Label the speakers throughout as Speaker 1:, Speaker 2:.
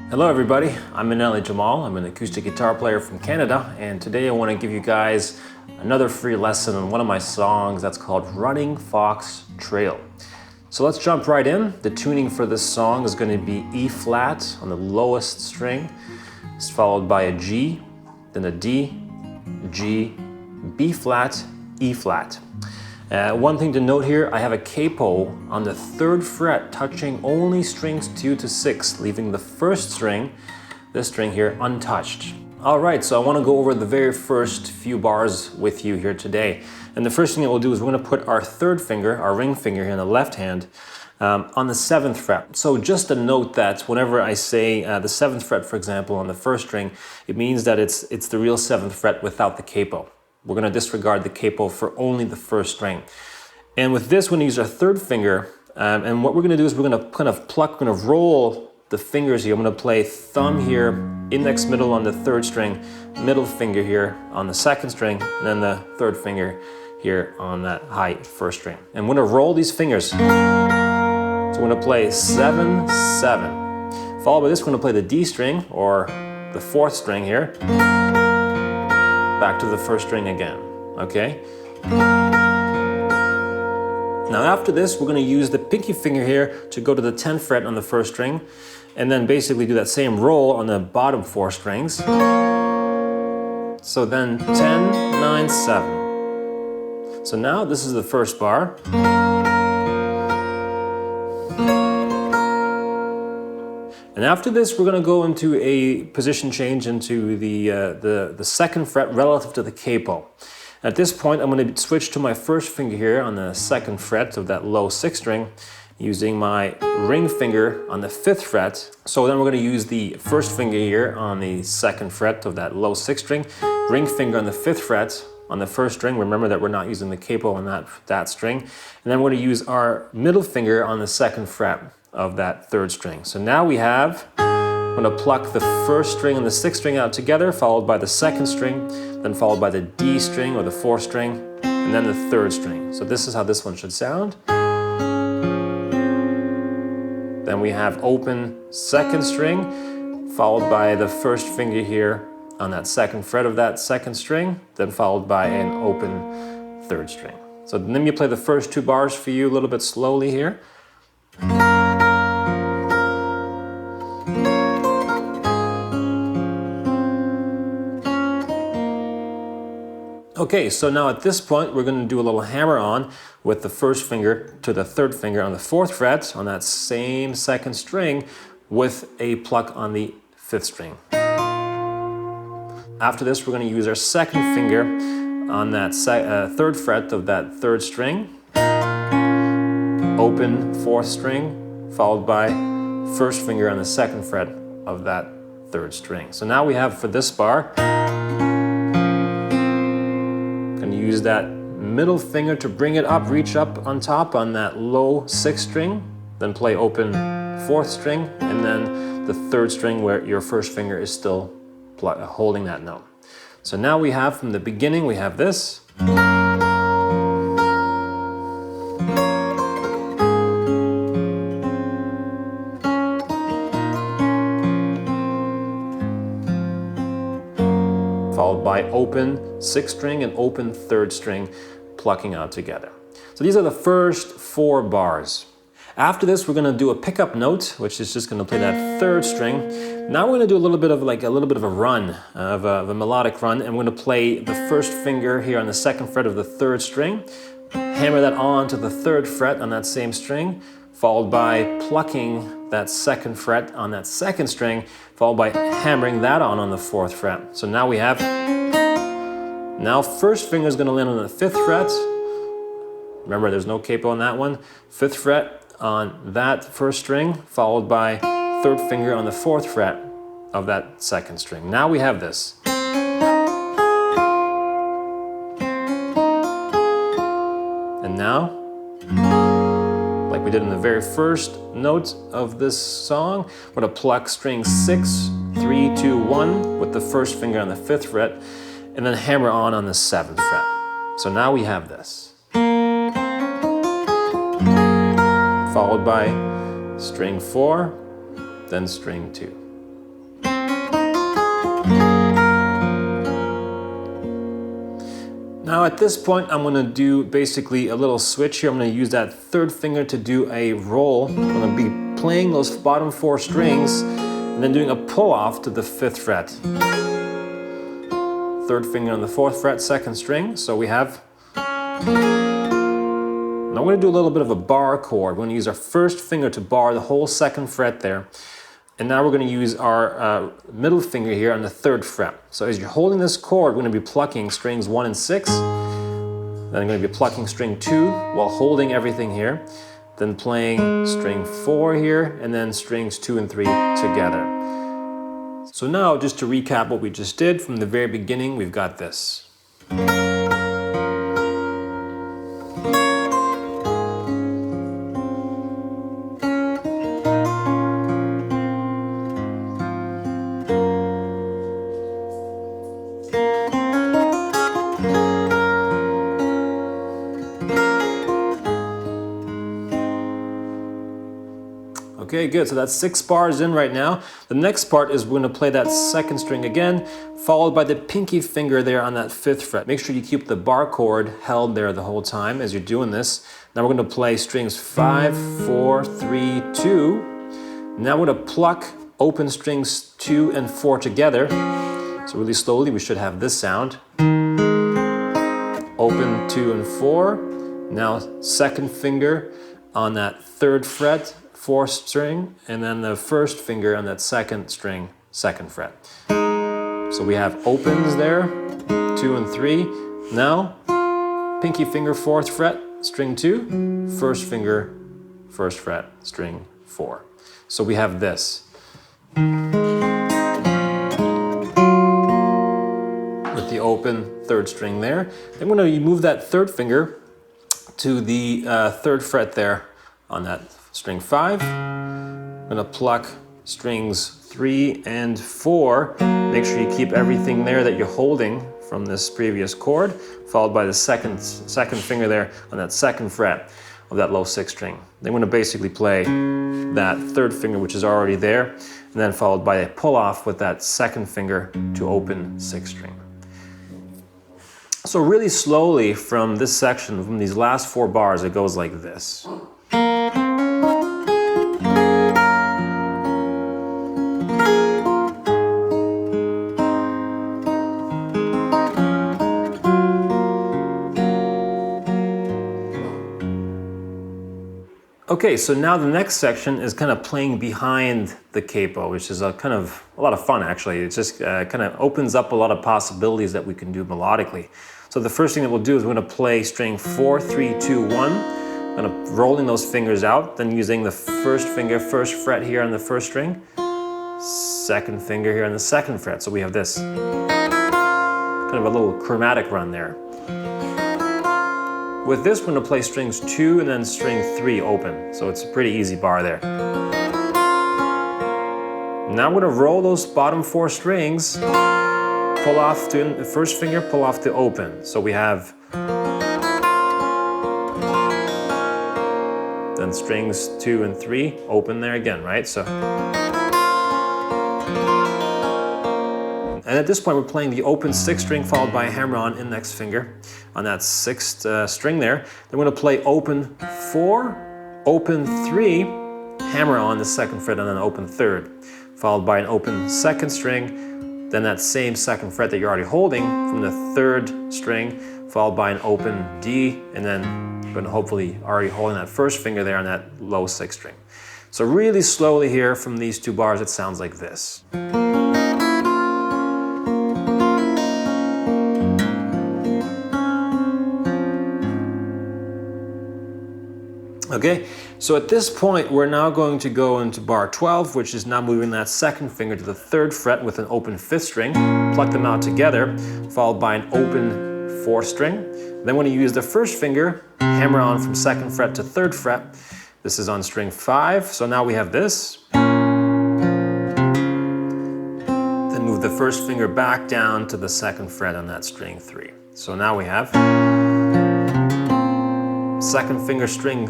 Speaker 1: Hello everybody, I'm Maneli Jamal. I'm an acoustic guitar player from Canada, and today I want to give you guys another free lesson on one of my songs that's called Running Fox Trail. So let's jump right in. The tuning for this song is going to be E flat on the lowest string. It's followed by a G, then a D, G, B flat, E flat. One thing to note here, I have a capo on the 3rd fret touching only strings 2 to 6, leaving the first string, this string here, untouched. Alright, so I want to go over the very first few bars with you here today. And the first thing that we'll do is we're going to put our 3rd finger, our ring finger here in the left hand, on the 7th fret. So just a note that whenever I say the 7th fret, for example, on the first string, it means that it's the real 7th fret without the capo. We're going to disregard the capo for only the first string. And with this, we're going to use our 3rd finger. And what we're going to do is we're going to kind of pluck, we're going to roll the fingers here. I'm going to play thumb here, index middle on the 3rd string, middle finger here on the 2nd string, and then the 3rd finger here on that high 1st string. And we're going to roll these fingers. So we're going to play 7, 7. Followed by this, we're going to play the D string, or the 4th string here. Back to the 1st string again, okay? Now after this, we're going to use the pinky finger here to go to the 10th fret on the 1st string, and then basically do that same roll on the bottom 4 strings. So then 10, 9, 7. So now this is the first bar. And after this, we're going to go into a position change into the 2nd fret relative to the capo. At this point, I'm going to switch to my 1st finger here on the 2nd fret of that low 6th string, using my ring finger on the 5th fret. So then we're going to use the 1st finger here on the 2nd fret of that low 6th string, ring finger on the 5th fret on the 1st string. Remember that we're not using the capo on that string. And then we're going to use our middle finger on the 2nd fret of that 3rd string. So now we have, I'm going to pluck the 1st string and the 6th string out together, followed by the 2nd string, then followed by the D string or the 4th string, and then the 3rd string. So this is how this one should sound. Then we have open 2nd string, followed by the 1st finger here on that 2nd fret of that 2nd string, then followed by an open 3rd string. So let me play the first 2 bars for you a little bit slowly here. Okay, so now at this point, we're going to do a little hammer on with the 1st finger to the 3rd finger on the 4th fret on that same 2nd string with a pluck on the 5th string. After this, we're going to use our 2nd finger on that 3rd fret of that 3rd string, open 4th string, followed by 1st finger on the 2nd fret of that 3rd string. So now we have for this bar, use that middle finger to bring it up, reach up on top on that low 6th string, then play open 4th string, and then the 3rd string where your 1st finger is still holding that note. So now we have from the beginning, we have this. Followed by open 6th string and open 3rd string, plucking out together. So these are the first 4 bars. After this, we're going to do a pickup note, which is just going to play that 3rd string. Now we're going to do a little bit of a run, of a melodic run, and we're going to play the 1st finger here on the 2nd fret of the 3rd string, hammer that on to the 3rd fret on that same string, followed by plucking that 2nd fret on that 2nd string, followed by hammering that on the 4th fret. So now we have, now 1st finger is going to land on the 5th fret. Remember, there's no capo on that one. 5th fret on that 1st string, followed by 3rd finger on the 4th fret of that 2nd string. Now we have this. And now, like we did in the very first note of this song, we're going to pluck string 6, 3, 2, 1 with the 1st finger on the 5th fret, and then hammer on the 7th fret. So now we have this. Followed by string 4, then string 2. Now at this point, I'm gonna do basically a little switch here. I'm gonna use that third finger to do a roll. I'm gonna be playing those bottom 4 strings and then doing a pull off to the 5th fret. Third finger on the 4th fret, 2nd string. So we have, now we're gonna do a little bit of a bar chord. We're gonna use our first finger to bar the whole 2nd fret there. And now we're going to use our middle finger here on the 3rd fret. So as you're holding this chord, we're going to be plucking strings 1 and 6. Then I'm going to be plucking string 2 while holding everything here. Then playing string 4 here, and then strings 2 and 3 together. So now, just to recap what we just did from the very beginning, we've got this. Okay, good. So that's 6 bars in right now. The next part is we're going to play that 2nd string again, followed by the pinky finger there on that 5th fret. Make sure you keep the bar chord held there the whole time as you're doing this. Now we're going to play strings 5, 4, 3, 2. Now we're going to pluck open strings 2 and 4 together. So really slowly we should have this sound. Open 2 and 4. Now 2nd finger on that 3rd fret, 4th string, and then the 1st finger on that 2nd string, 2nd fret. So we have opens there, 2 and 3. Now, pinky finger 4th fret, string 2, 1st finger, 1st fret, string 4. So we have this. With the open 3rd string there. Then we're going to move that 3rd finger to the 3rd fret there on that string 5. I'm going to pluck strings 3 and 4. Make sure you keep everything there that you're holding from this previous chord, followed by the second finger there on that 2nd fret of that low 6th string. Then we're going to basically play that 3rd finger, which is already there, and then followed by a pull off with that 2nd finger to open 6th string. So really slowly from this section, from these last 4 bars, it goes like this. Okay, so now the next section is kind of playing behind the capo, which is a lot of fun actually. It just kind of opens up a lot of possibilities that we can do melodically. So the first thing that we'll do is we're going to play string 4, 3, 2, 1. I'm going to rolling those fingers out, then using the 1st finger, 1st fret here on the 1st string, 2nd finger here on the 2nd fret. So we have this kind of a little chromatic run there. With this, we're going to play strings 2 and then string 3 open. So it's a pretty easy bar there. Now we're going to roll those bottom 4 strings, pull off to the 1st finger, pull off to open. So we have then strings 2 and 3 open there again, right? So, and at this point, we're playing the open 6th string followed by a hammer-on index finger on that 6th string there. Then we're going to play open 4, open 3, hammer on the 2nd fret, and then open 3rd, followed by an open 2nd string, then that same 2nd fret that you're already holding from the 3rd string, followed by an open D, and then we're going to hopefully already holding that 1st finger there on that low 6th string. So really slowly here from these 2 bars, it sounds like this. Okay, so at this point, we're now going to go into bar 12, which is now moving that 2nd finger to the 3rd fret with an open 5th string, pluck them out together, followed by an open 4th string. Then we're going to use the 1st finger, hammer on from 2nd fret to 3rd fret. This is on string 5, so now we have this. Then move the 1st finger back down to the 2nd fret on that string 3. So now we have 2nd finger string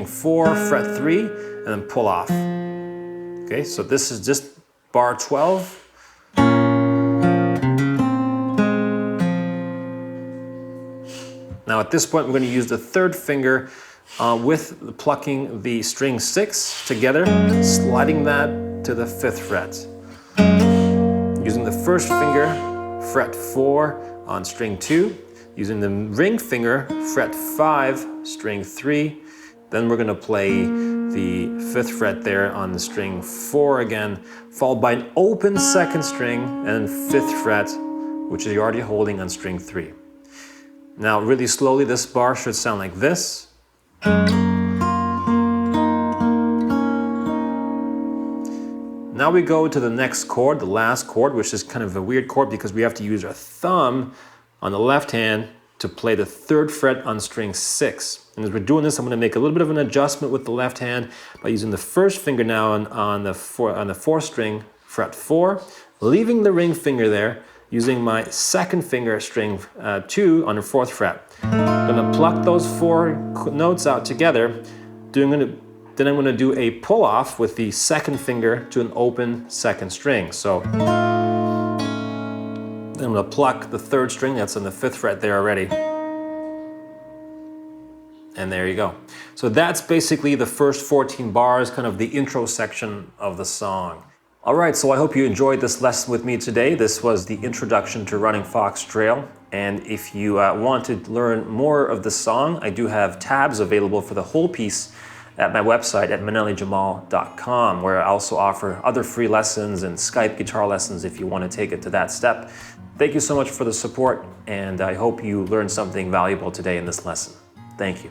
Speaker 1: 4, fret 3, and then pull off. Okay, so this is just bar 12. Now at this point, we're going to use the third finger with the plucking the string 6 together, sliding that to the 5th fret. Using the first finger, fret 4 on string 2. Using the ring finger, fret 5, string 3. Then we're going to play the 5th fret there on the string 4 again, followed by an open 2nd string and 5th fret, which you're already holding on string 3. Now really slowly, this bar should sound like this. Now we go to the next chord, the last chord, which is kind of a weird chord because we have to use our thumb on the left hand to play the 3rd fret on string 6. And as we're doing this, I'm going to make a little bit of an adjustment with the left hand by using the first finger now on the 4th string, fret 4, leaving the ring finger there, using my 2nd finger, string 2 on the 4th fret. I'm going to pluck those 4 notes out together. Then I'm going to do a pull off with the 2nd finger to an open 2nd string. So then I'm going to pluck the 3rd string that's on the 5th fret there already. And there you go. So that's basically the first 14 bars, kind of the intro section of the song. All right, so I hope you enjoyed this lesson with me today. This was the introduction to Running Fox Trail. And if you want to learn more of the song, I do have tabs available for the whole piece at my website at manelijamal.com, where I also offer other free lessons and Skype guitar lessons if you want to take it to that step. Thank you so much for the support, and I hope you learned something valuable today in this lesson. Thank you.